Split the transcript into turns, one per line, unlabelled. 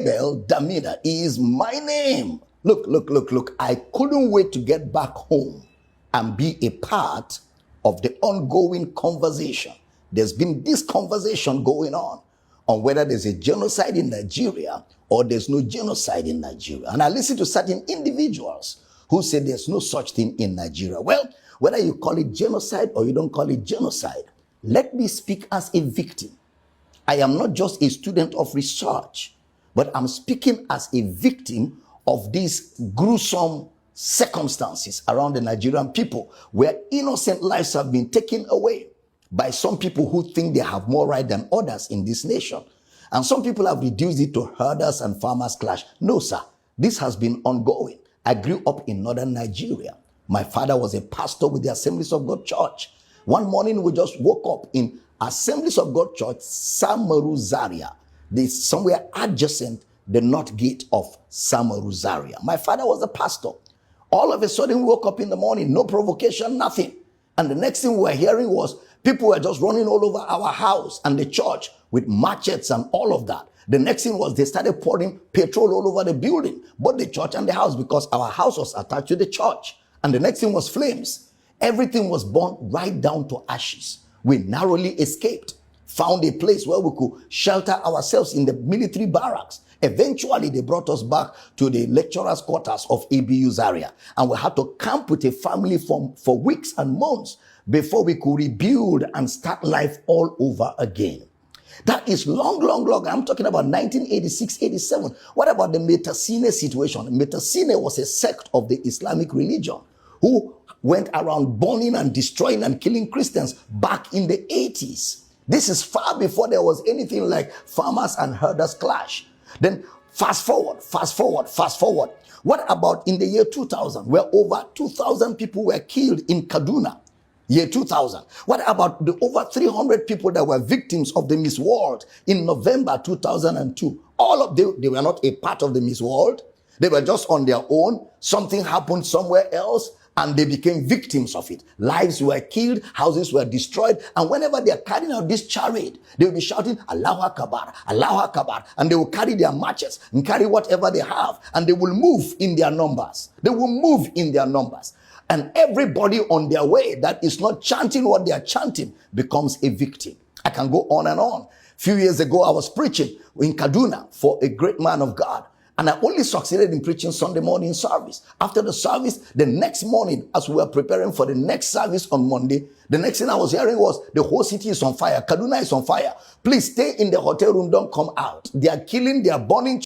Abel Damina is my name. Look. I couldn't wait to get back home and be a part of the ongoing conversation. There's been this conversation going on whether there's a genocide in Nigeria or there's no genocide in Nigeria. And I listen to certain individuals who say there's no such thing in Nigeria. Well, whether you call it genocide or you don't call it genocide, let me speak as a victim. I am not just a student of research, but I'm speaking as a victim of these gruesome circumstances around the Nigerian people, where innocent lives have been taken away by some people who think they have more right than others in this nation. And some people have reduced it to herders and farmers clash. No, sir, this has been ongoing. I grew up in northern Nigeria. My father was a pastor with the Assemblies of God Church. One morning we just woke up in Assemblies of God Church, Samaru Zaria, somewhere adjacent the north gate of Samaru Zaria. My father was a pastor. All of a sudden we woke up in the morning, no provocation, nothing. And the next thing we were hearing was people were just running all over our house and the church with machetes and all of that. The next thing was they started pouring petrol all over the building, both the church and the house, because our house was attached to the church. And the next thing was flames. Everything was burned right down to ashes. We narrowly escaped, found a place where we could shelter ourselves in the military barracks. Eventually, they brought us back to the lecturers' quarters of ABU Zaria, and we had to camp with a family for weeks and months before we could rebuild and start life all over again. That is long. I'm talking about 1986, 87. What about the Metasine situation? Metasine was a sect of the Islamic religion who went around burning and destroying and killing Christians back in the 80s. This is far before there was anything like farmers and herders clash. Then fast forward. What about in the year 2000, where over 2,000 people were killed in Kaduna? Year 2000. What about the over 300 people that were victims of the Miss World in November 2002? All of them, they were not a part of the Miss World. They were just on their own. Something happened somewhere else and they became victims of it. Lives were killed, houses were destroyed. And whenever they are carrying out this charade, they will be shouting, Allahu Akbar, Allahu Akbar. And they will carry their matches and carry whatever they have. And they will move in their numbers. And everybody on their way that is not chanting what they are chanting becomes a victim. I can go on and on. A few years ago, I was preaching in Kaduna for a great man of God. And I only succeeded in preaching Sunday morning service. After the service, the next morning, as we were preparing for the next service on Monday, the next thing I was hearing was, the whole city is on fire. Kaduna is on fire. Please stay in the hotel room. Don't come out. They are killing, they are burning